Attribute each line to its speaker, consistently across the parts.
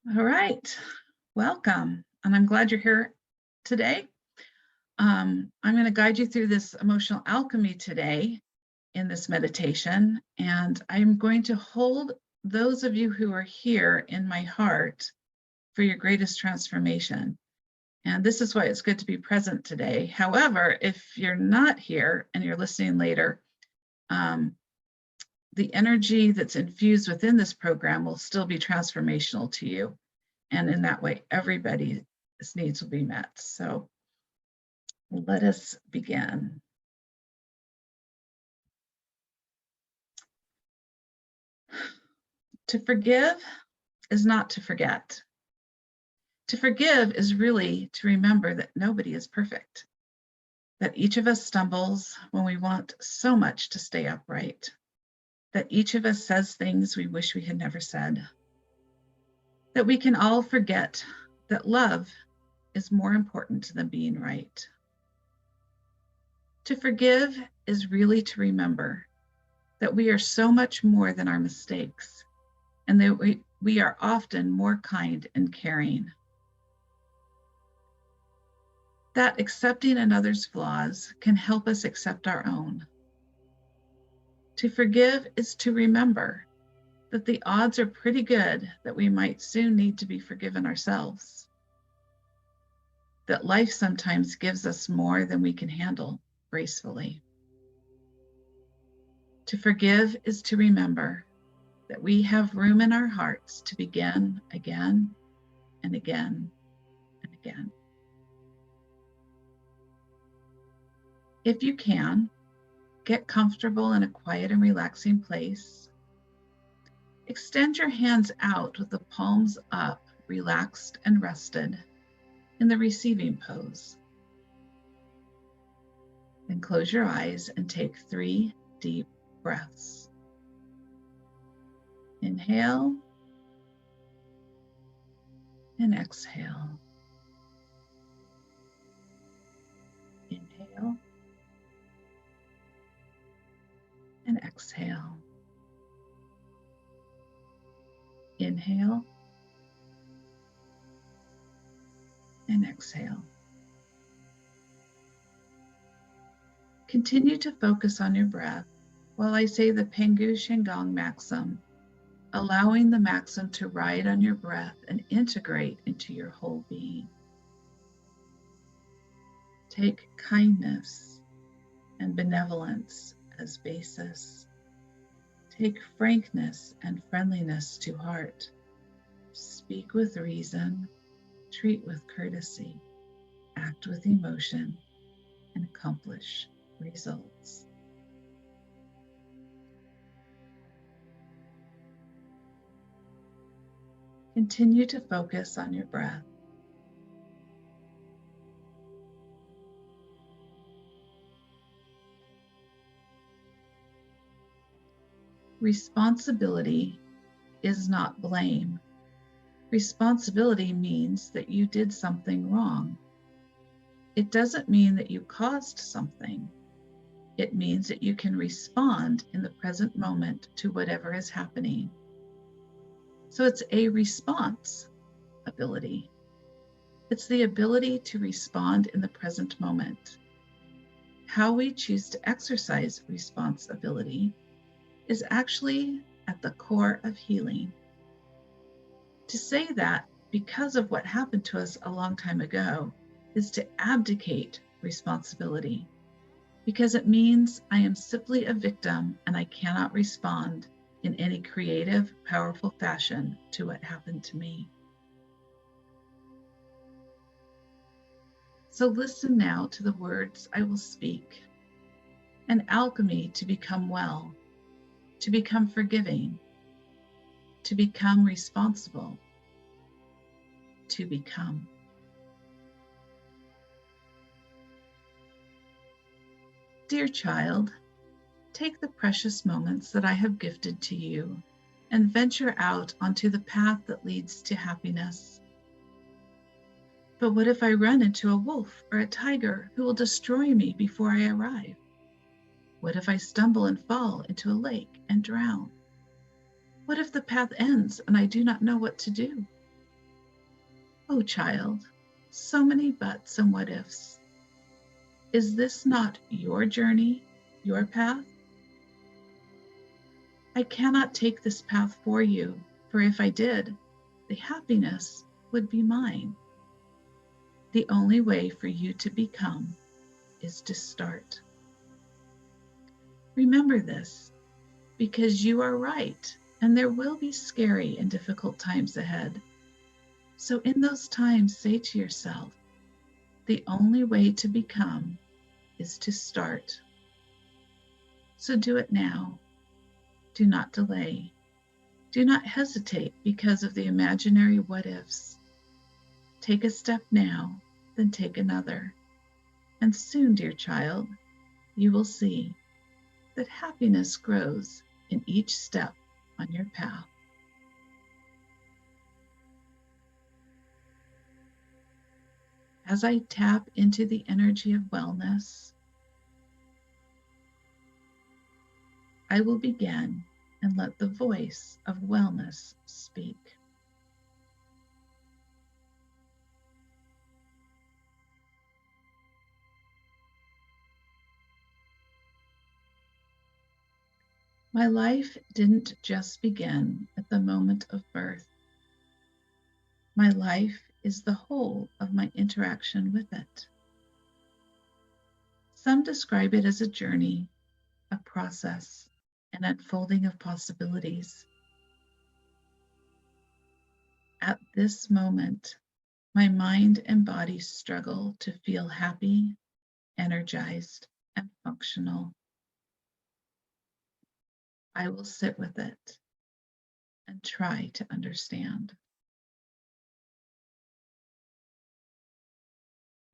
Speaker 1: All right, welcome. And I'm glad you're here today. I'm going to guide you through this emotional alchemy today in this meditation. And I'm going to hold those of you who are here in my heart for your greatest transformation. And this is why it's good to be present today. However, if you're not here and you're listening later, the energy that's infused within this program will still be transformational to you. And in that way, everybody's needs will be met. So let us begin. To forgive is not to forget. To forgive is really to remember that nobody is perfect, that each of us stumbles when we want so much to stay upright, that each of us says things we wish we had never said, that we can all forget that love is more important than being right. To forgive is really to remember that we are so much more than our mistakes, and that we are often more kind and caring. That accepting another's flaws can help us accept our own. To forgive is to remember that the odds are pretty good that we might soon need to be forgiven ourselves. That life sometimes gives us more than we can handle gracefully. To forgive is to remember that we have room in our hearts to begin again and again and again. If you can, get comfortable in a quiet and relaxing place. Extend your hands out with the palms up, relaxed and rested in the receiving pose. Then close your eyes and take 3 deep breaths. Inhale and exhale. Inhale and exhale. Inhale and exhale. Continue to focus on your breath while I say the Pengu Shingon maxim, allowing the maxim to ride on your breath and integrate into your whole being. Take kindness and benevolence as basis. Take frankness and friendliness to heart. Speak with reason, treat with courtesy, act with emotion, and accomplish results. Continue to focus on your breath. Responsibility is not blame. Responsibility means that you did something wrong. It doesn't mean that you caused something. It means that you can respond in the present moment to whatever is happening. So it's a response ability. It's the ability to respond in the present moment. How we choose to exercise responsibility is actually at the core of healing. To say that because of what happened to us a long time ago is to abdicate responsibility, because it means I am simply a victim and I cannot respond in any creative, powerful fashion to what happened to me. So listen now to the words I will speak. An alchemy to become well, to become forgiving, to become responsible, to become. Dear child, take the precious moments that I have gifted to you and venture out onto the path that leads to happiness. But what if I run into a wolf or a tiger who will destroy me before I arrive? What if I stumble and fall into a lake and drown? What if the path ends and I do not know what to do? Oh, child, so many buts and what ifs. Is this not your journey, your path? I cannot take this path for you, for if I did, the happiness would be mine. The only way for you to become is to start. Remember this, because you are right, and there will be scary and difficult times ahead. So in those times, say to yourself, the only way to become is to start. So do it now. Do not delay. Do not hesitate because of the imaginary what ifs. Take a step now, then take another. And soon, dear child, you will see that happiness grows in each step on your path. As I tap into the energy of wellness, I will begin and let the voice of wellness speak. My life didn't just begin at the moment of birth. My life is the whole of my interaction with it. Some describe it as a journey, a process, an unfolding of possibilities. At this moment, my mind and body struggle to feel happy, energized, and functional. I will sit with it and try to understand.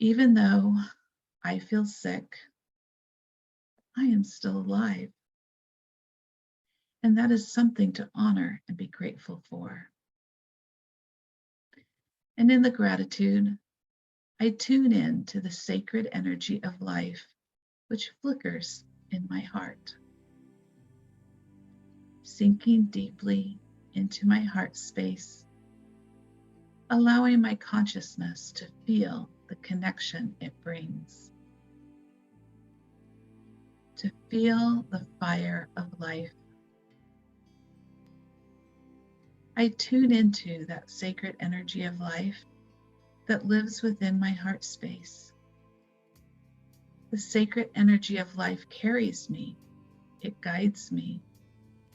Speaker 1: Even though I feel sick, I am still alive. And that is something to honor and be grateful for. And in the gratitude, I tune in to the sacred energy of life, which flickers in my heart. Sinking deeply into my heart space, allowing my consciousness to feel the connection it brings. To feel the fire of life. I tune into that sacred energy of life that lives within my heart space. The sacred energy of life carries me, it guides me,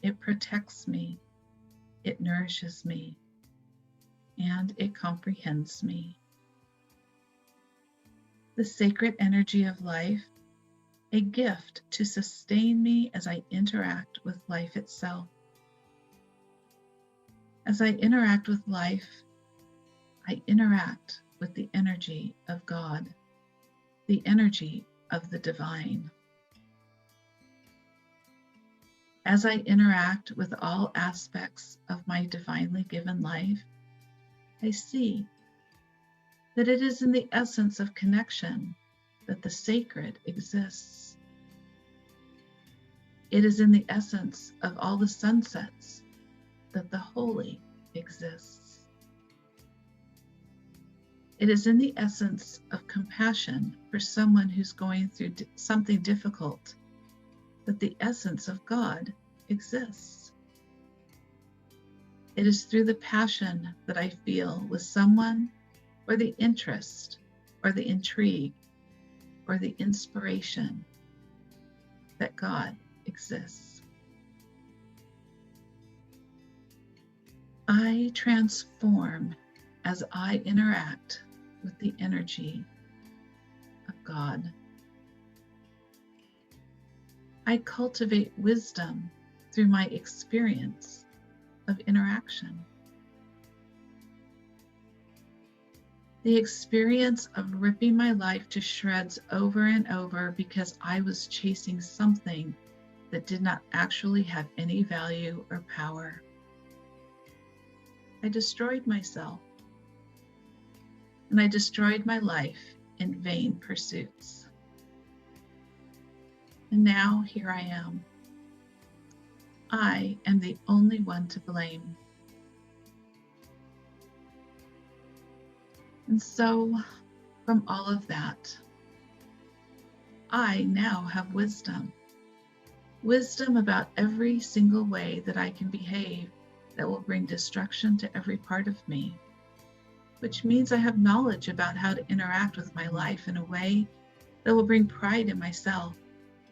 Speaker 1: it protects me, it nourishes me, and it comprehends me. The sacred energy of life, a gift to sustain me as I interact with life itself. As I interact with life, I interact with the energy of God, the energy of the divine. As I interact with all aspects of my divinely given life, I see that it is in the essence of connection that the sacred exists. It is in the essence of all the sunsets that the holy exists. It is in the essence of compassion for someone who's going through something difficult that the essence of God exists. It is through the passion that I feel with someone, or the interest, or the intrigue, or the inspiration that God exists. I transform as I interact with the energy of God. I cultivate wisdom through my experience of interaction. The experience of ripping my life to shreds over and over because I was chasing something that did not actually have any value or power. I destroyed myself, and I destroyed my life in vain pursuits. And now here I am. I am the only one to blame. And so, from all of that, I now have wisdom. Wisdom about every single way that I can behave that will bring destruction to every part of me, which means I have knowledge about how to interact with my life in a way that will bring pride in myself,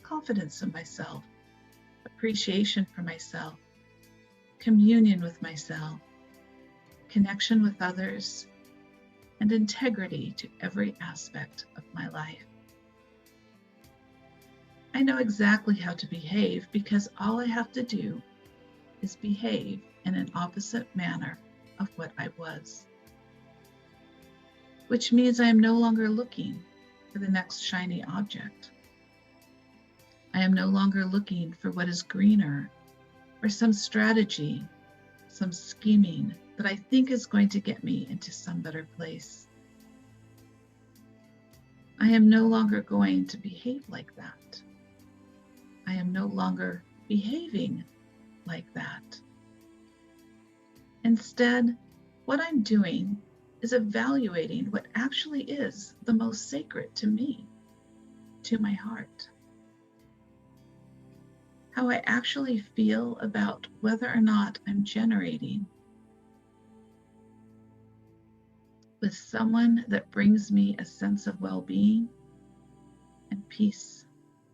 Speaker 1: confidence in myself, appreciation for myself, communion with myself, connection with others, and integrity to every aspect of my life. I know exactly how to behave because all I have to do is behave in an opposite manner of what I was, which means I am no longer looking for the next shiny object. I am no longer looking for what is greener or some strategy, some scheming that I think is going to get me into some better place. I am no longer going to behave like that. I am no longer behaving like that. Instead, what I'm doing is evaluating what actually is the most sacred to me, to my heart. How I actually feel about whether or not I'm generating with someone that brings me a sense of well-being and peace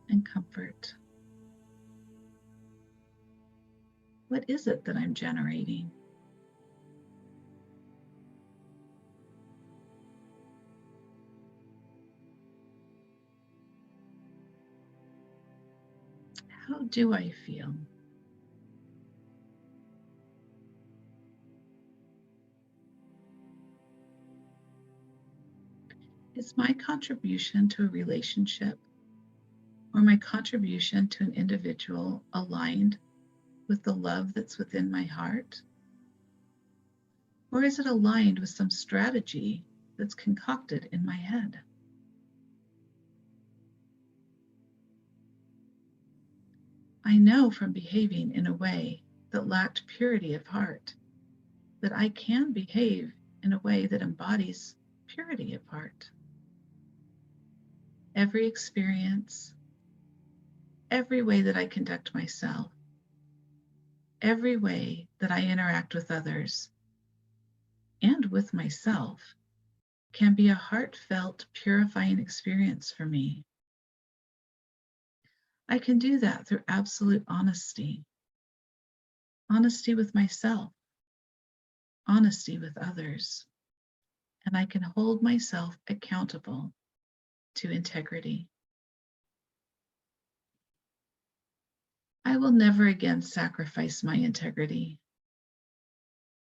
Speaker 1: and comfort. What is it that I'm generating? How do I feel? Is my contribution to a relationship or my contribution to an individual aligned with the love that's within my heart? Or is it aligned with some strategy that's concocted in my head? I know from behaving in a way that lacked purity of heart that I can behave in a way that embodies purity of heart. Every experience, every way that I conduct myself, every way that I interact with others and with myself can be a heartfelt, purifying experience for me. I can do that through absolute honesty, honesty with myself, honesty with others, and I can hold myself accountable to integrity. I will never again sacrifice my integrity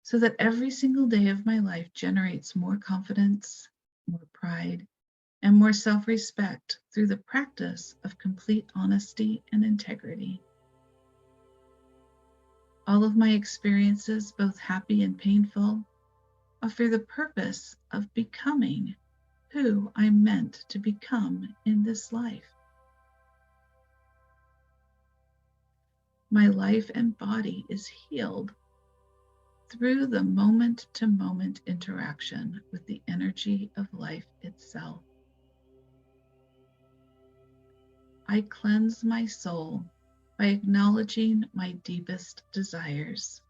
Speaker 1: so that every single day of my life generates more confidence, more pride, and more self-respect through the practice of complete honesty and integrity. All of my experiences, both happy and painful, are for the purpose of becoming who I'm meant to become in this life. My life and body is healed through the moment-to-moment interaction with the energy of life itself. I cleanse my soul by acknowledging my deepest desires.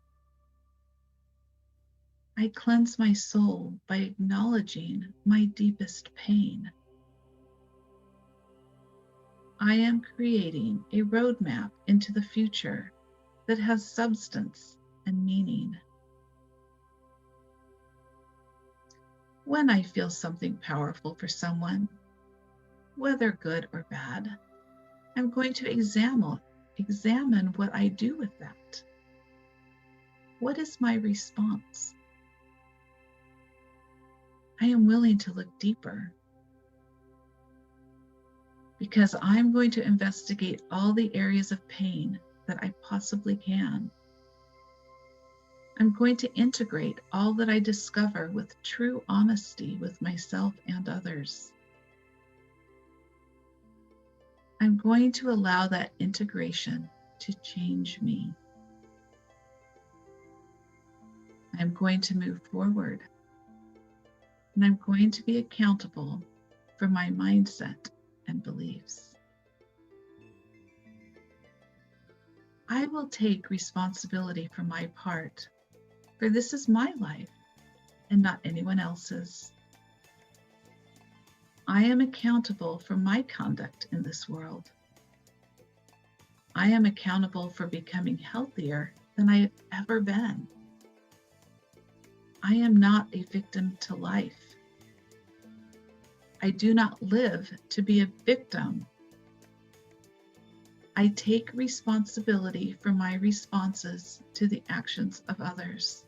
Speaker 1: I cleanse my soul by acknowledging my deepest pain. I am creating a roadmap into the future that has substance and meaning. When I feel something powerful for someone, whether good or bad, I'm going to examine what I do with that. What is my response? I am willing to look deeper because I'm going to investigate all the areas of pain that I possibly can. I'm going to integrate all that I discover with true honesty with myself and others. I'm going to allow that integration to change me. I'm going to move forward and I'm going to be accountable for my mindset and beliefs. I will take responsibility for my part, for this is my life and not anyone else's. I am accountable for my conduct in this world. I am accountable for becoming healthier than I have ever been. I am not a victim to life. I do not live to be a victim. I take responsibility for my responses to the actions of others.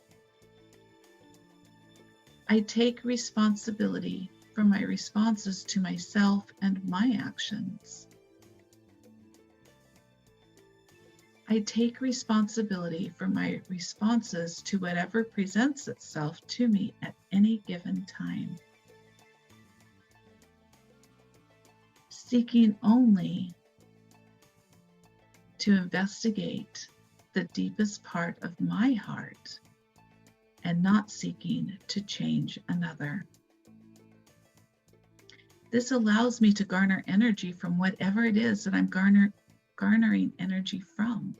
Speaker 1: I take responsibility for my responses to myself and my actions. I take responsibility for my responses to whatever presents itself to me at any given time, seeking only to investigate the deepest part of my heart and not seeking to change another. This allows me to garner energy from whatever it is that I'm garnering energy from.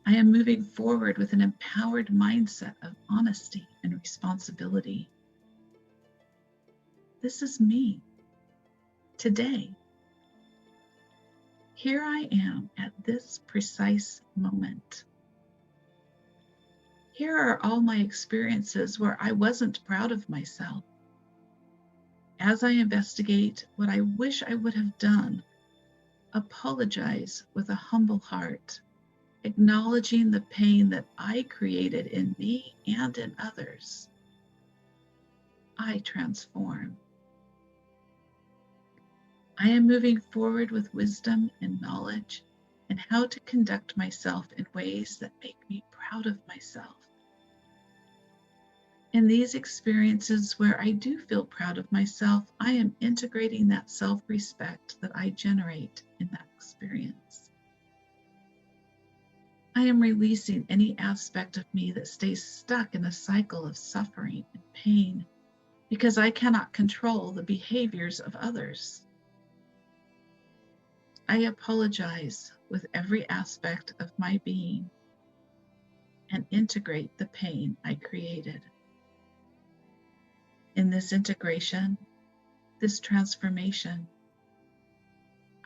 Speaker 1: I am moving forward with an empowered mindset of honesty and responsibility. This is me today. Here I am at this precise moment. Here are all my experiences where I wasn't proud of myself. As I investigate what I wish I would have done, apologize with a humble heart, acknowledging the pain that I created in me and in others, I transform. I am moving forward with wisdom and knowledge and how to conduct myself in ways that make me proud of myself. In these experiences where I do feel proud of myself, I am integrating that self-respect that I generate in that experience. I am releasing any aspect of me that stays stuck in a cycle of suffering and pain because I cannot control the behaviors of others. I apologize with every aspect of my being and integrate the pain I created. In this integration, this transformation,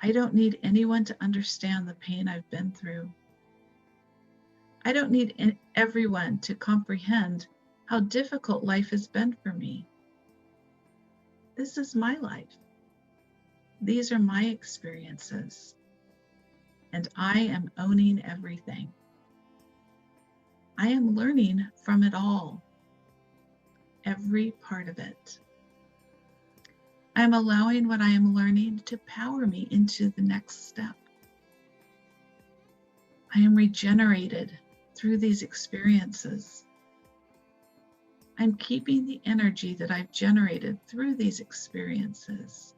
Speaker 1: I don't need anyone to understand the pain I've been through. I don't need everyone to comprehend how difficult life has been for me. This is my life. These are my experiences, and I am owning everything. I am learning from it all, every part of it. I am allowing what I am learning to power me into the next step. I am regenerated through these experiences. I'm keeping the energy that I've generated through these experiences.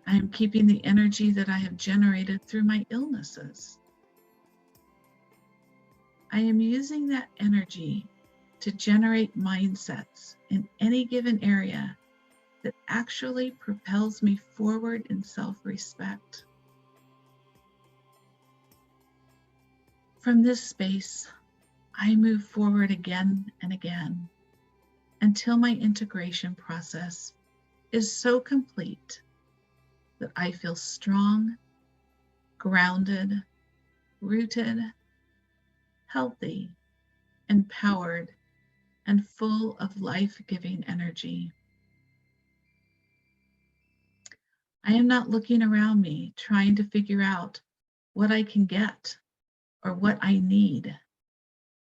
Speaker 1: I am keeping the energy that I have generated through my illnesses. I am using that energy to generate mindsets in any given area that actually propels me forward in self-respect. From this space, I move forward again and again until my integration process is so complete that I feel strong, grounded, rooted, healthy, empowered, and full of life-giving energy. I am not looking around me trying to figure out what I can get or what I need,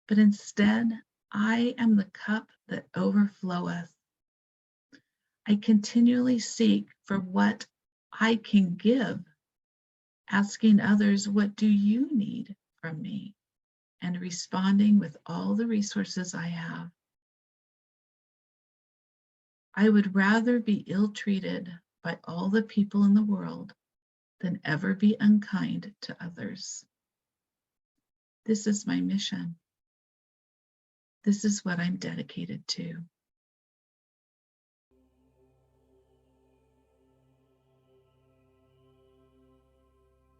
Speaker 1: but instead, I am the cup that overfloweth. I continually seek for what I can give, asking others, what do you need from me? And responding with all the resources I have. I would rather be ill-treated by all the people in the world than ever be unkind to others. This is my mission. This is what I'm dedicated to.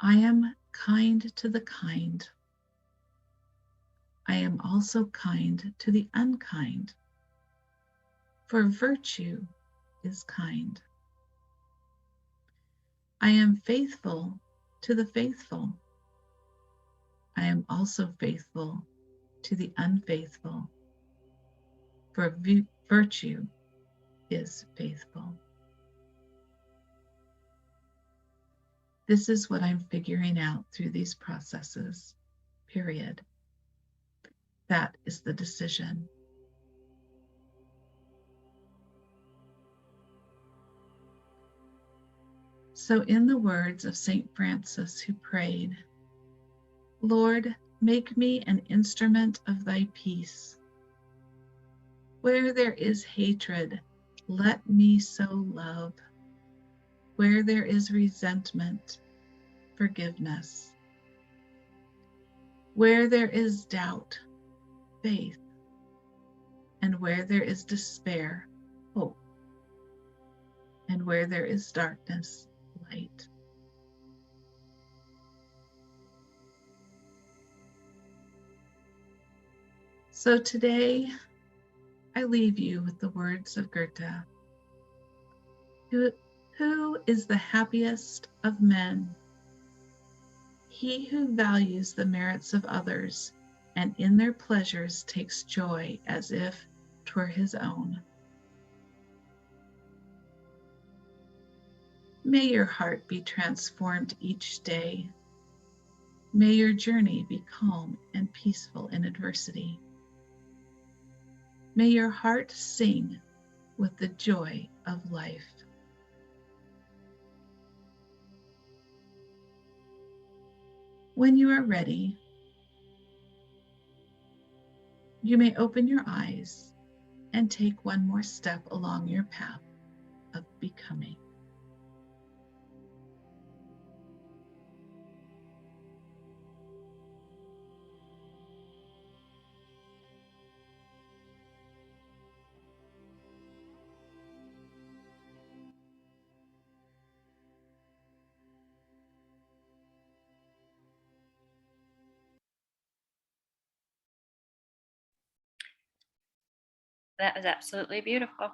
Speaker 1: I am kind to the kind. I am also kind to the unkind, for virtue is kind. I am faithful to the faithful. I am also faithful to the unfaithful, for virtue is faithful. This is what I'm figuring out through these processes, period. That is the decision. So in the words of St. Francis, who prayed, Lord, make me an instrument of thy peace. Where there is hatred, let me sow love. Where there is resentment, forgiveness. Where there is doubt, faith. And where there is despair, hope. And where there is darkness, light. So today, I leave you with the words of Goethe. Who is the happiest of men? He who values the merits of others and in their pleasures takes joy as if 'twere his own. May your heart be transformed each day. May your journey be calm and peaceful in adversity. May your heart sing with the joy of life. When you are ready, you may open your eyes and take one more step along your path of becoming.
Speaker 2: That was absolutely beautiful.